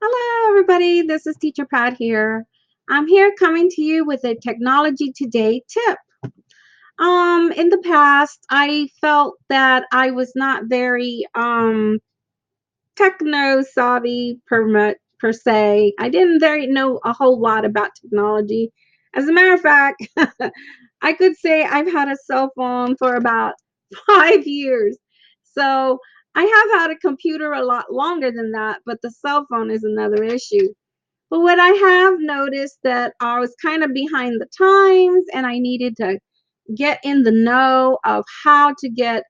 Hello, everybody. This is Teacher Pat here. I'm here coming to you with a Technology Today tip. In the past, I felt that I was not very techno savvy per se. I didn't very know a whole lot about technology. As a matter of fact, I could say I've had a cell phone for about 5 years. So I have had a computer a lot longer than that, but the cell phone is another issue. But what I have noticed that I was kind of behind the times and I needed to get in the know of how to get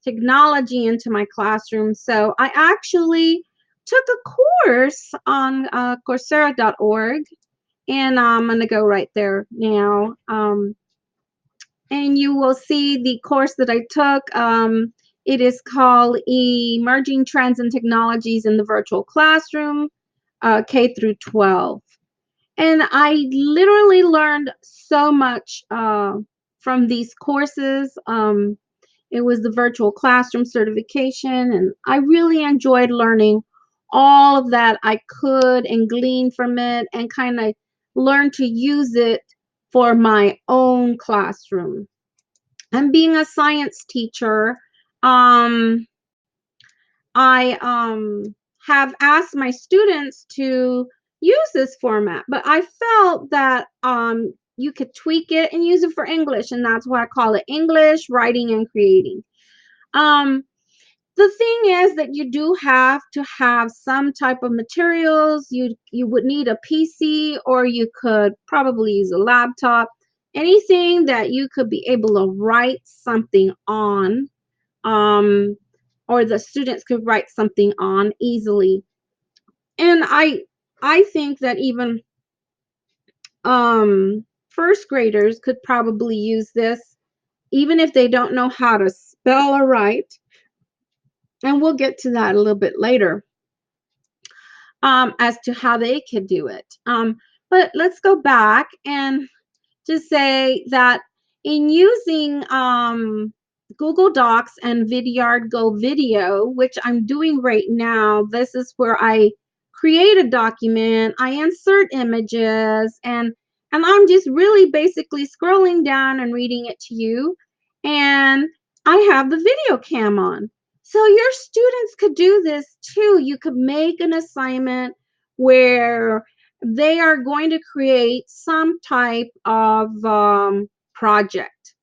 technology into my classroom. So I actually took a course on Coursera.org, and I'm going to go right there now. And you will see the course that I took. It is called Emerging Trends and Technologies in the Virtual Classroom, K through 12. And I literally learned so much from these courses. It was the virtual classroom certification, and I really enjoyed learning all of that I could and glean from it and kind of learn to use it for my own classroom. And being a science teacher, um, I have asked my students to use this format, but I felt that you could tweak it and use it for English, and that's why I call it English Writing and Creating. Um, the thing is that you do have to have some type of materials. You would need a PC, or you could probably use a laptop. Anything that you could be able to write something on. Or the students could write something on easily. And I think that even first graders could probably use this even if they don't know how to spell or write. And we'll get to that a little bit later as to how they could do it. But let's go back and just say that in using Google Docs and Vidyard Go Video, which I'm doing right now, this is where I create a document, I insert images, and I'm just really basically scrolling down and reading it to you. And I have the video cam on. So your students could do this too. You could make an assignment where they are going to create some type of project.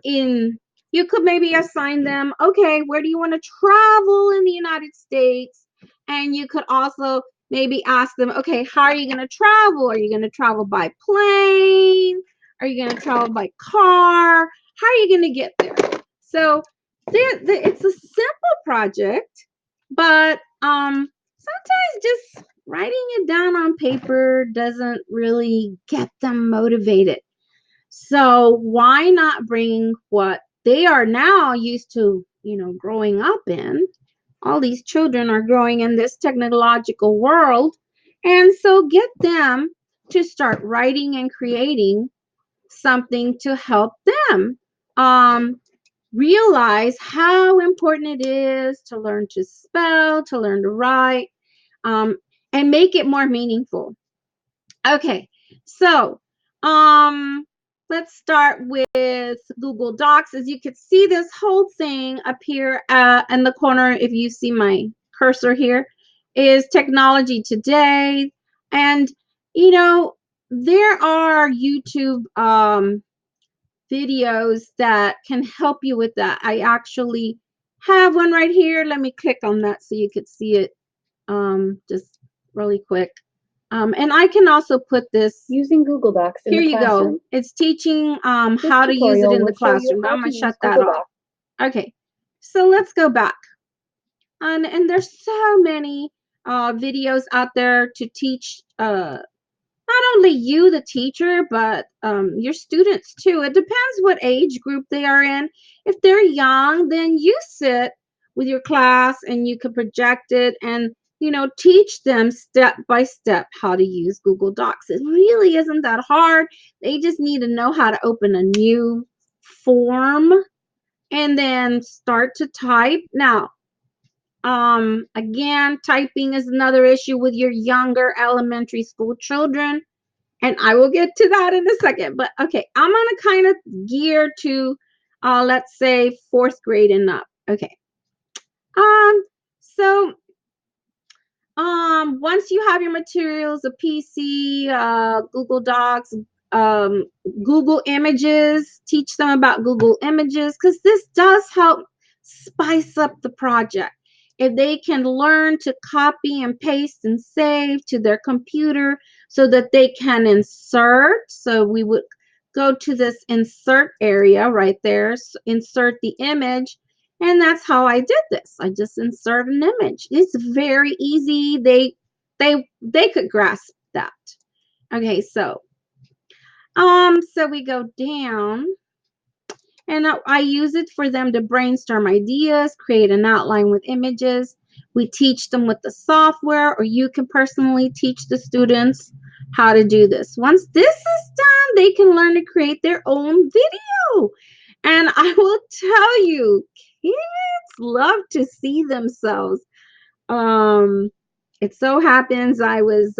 In You could maybe assign them, okay, where do you want to travel in the United States? And you could also maybe ask them, okay, how are you going to travel? Are you going to travel by plane? Are you going to travel by car? How are you going to get there? So it's a simple project, but sometimes just writing it down on paper doesn't really get them motivated. So why not bring what they are now used to, growing up in? All these children are growing in this technological world. And so get them to start writing and creating something to help them realize how important it is to learn to spell, to learn to write, um, and make it more meaningful. Okay, so um, let's start with Google Docs. As you can see, this whole thing up here in the corner, if you see my cursor here, is Technology Today. And, there are YouTube videos that can help you with that. I actually have one right here. Let me click on that so you could see it just really quick. And I can also put this Using Google Docs in here. the You classroom. go. It's teaching This how to use it tutorial in the will show you classroom. how I'm to gonna shut use that Google off. Docs. Okay, so let's go back. And there's so many videos out there to teach not only you, the teacher, but your students too. It depends what age group they are in. If they're young, then you sit with your class and you can project it and teach them step by step how to use Google Docs. It really isn't that hard. They just need to know how to open a new form and then start to type. Now, Again, typing is another issue with your younger elementary school children, and I will get to that in a second. But okay, I'm gonna kind of gear to, let's say, fourth grade and up. Okay. So once you have your materials, a PC, Google Docs, um, Google Images, teach them about Google Images, because this does help spice up the project. If they can learn to copy and paste and save to their computer so that they can insert. So we would go to this insert area right there, insert the image, and that's how I did this. I just insert an image. It's very easy. They could grasp that. Okay, so we go down, and I use it for them to brainstorm ideas, create an outline with images. We teach them with the software, or you can personally teach the students how to do this. Once this is done, they can learn to create their own video. And I will tell you, kids love to see themselves. Um, it so happens I was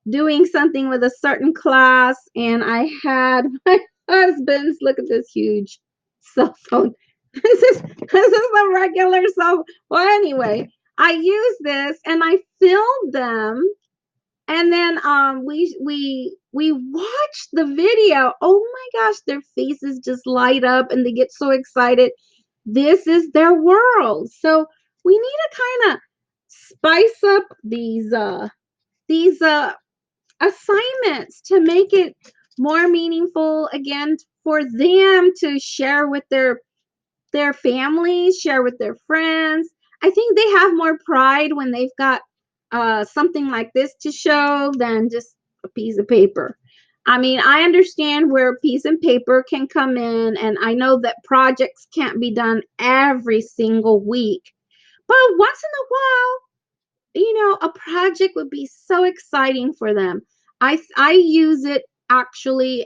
doing something with a certain class, and I had my husband's, look at this huge cell phone. This is a regular cell. Well, anyway, I use this and I filmed them, and then we watch the video. Oh my gosh, their faces just light up and they get so excited. This is their world. So we need to kind of spice up these assignments to make it more meaningful, again, for them to share with their families, share with their friends. I think they have more pride when they've got something like this to show than just a piece of paper. I mean, I understand where a piece of paper can come in, and I know that projects can't be done every single week. But once in a while, a project would be so exciting for them. I use it actually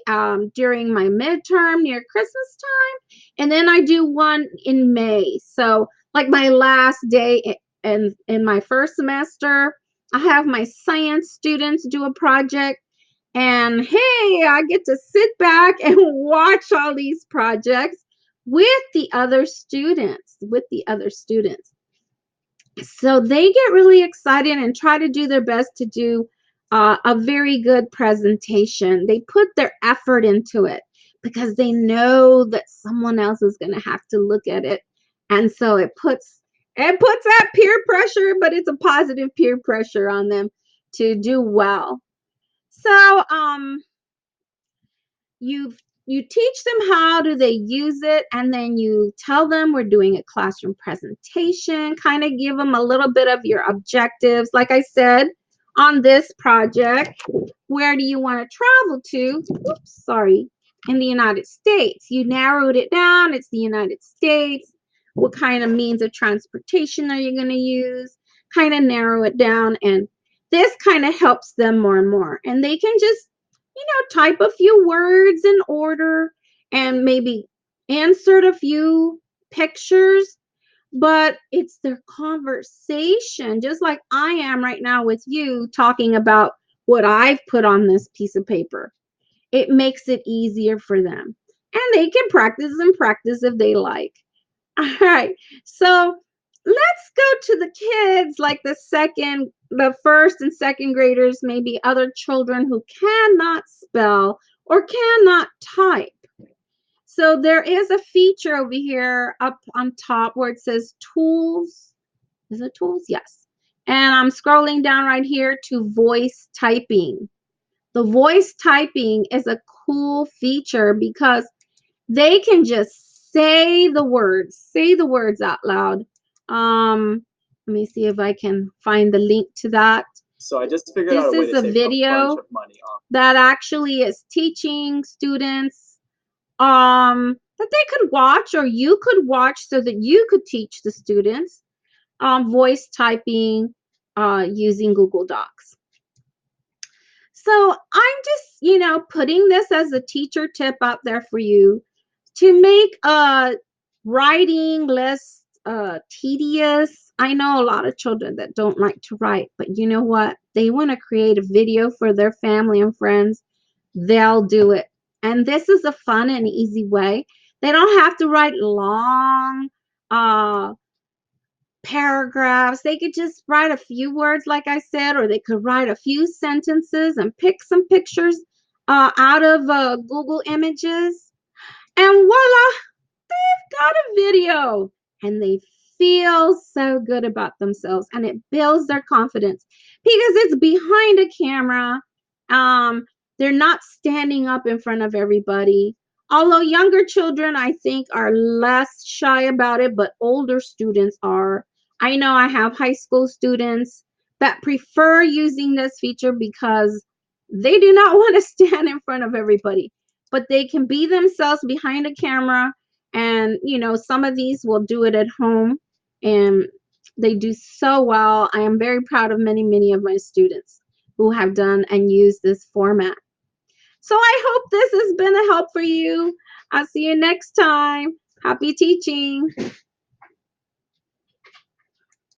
during my midterm near Christmas time, and then I do one in May. So like my last day in my first semester, I have my science students do a project, and hey, I get to sit back and watch all these projects with the other students. So they get really excited and try to do their best to do a very good presentation. They put their effort into it because they know that someone else is going to have to look at it, and so it puts that peer pressure, but it's a positive peer pressure on them to do well. So you teach them how do they use it, and then you tell them we're doing a classroom presentation, kind of give them a little bit of your objectives. Like I said, on this project, where do you want to travel to? Oops, sorry. In the United States. You narrowed it down. It's the United States. What kind of means of transportation are you going to use? Kind of narrow it down, and this kind of helps them more and more, and they can just type a few words in order and maybe insert a few pictures, but it's their conversation, just like I am right now with you talking about what I've put on this piece of paper. It makes it easier for them, and they can practice and practice if they like. All right, so let's go to the kids, like the first and second graders, maybe other children who cannot spell or cannot type. So there is a feature over here up on top where it says tools. Is it tools? Yes. And I'm scrolling down right here to voice typing. The voice typing is a cool feature because they can just say the words out loud. Let me see if I can find the link to that. So I just figured out a way to save a bunch of money. That actually is teaching students that they could watch, or you could watch so that you could teach the students voice typing using Google Docs. So I'm just, putting this as a teacher tip out there for you to make a writing list tedious. I know a lot of children that don't like to write, but you know what? They want to create a video for their family and friends. They'll do it. And this is a fun and easy way. They don't have to write long paragraphs. They could just write a few words, like I said, or they could write a few sentences and pick some pictures out of Google Images. And voila, they've got a video. And they feel so good about themselves, and it builds their confidence because it's behind a camera. They're not standing up in front of everybody. Although younger children, I think, are less shy about it, but older students are. I know I have high school students that prefer using this feature because they do not want to stand in front of everybody, but they can be themselves behind a camera. And, you know, some of these will do it at home, and they do so well. I am very proud of many of my students who have done and used this format. So I hope this has been a help for you. I'll see you next time. Happy teaching.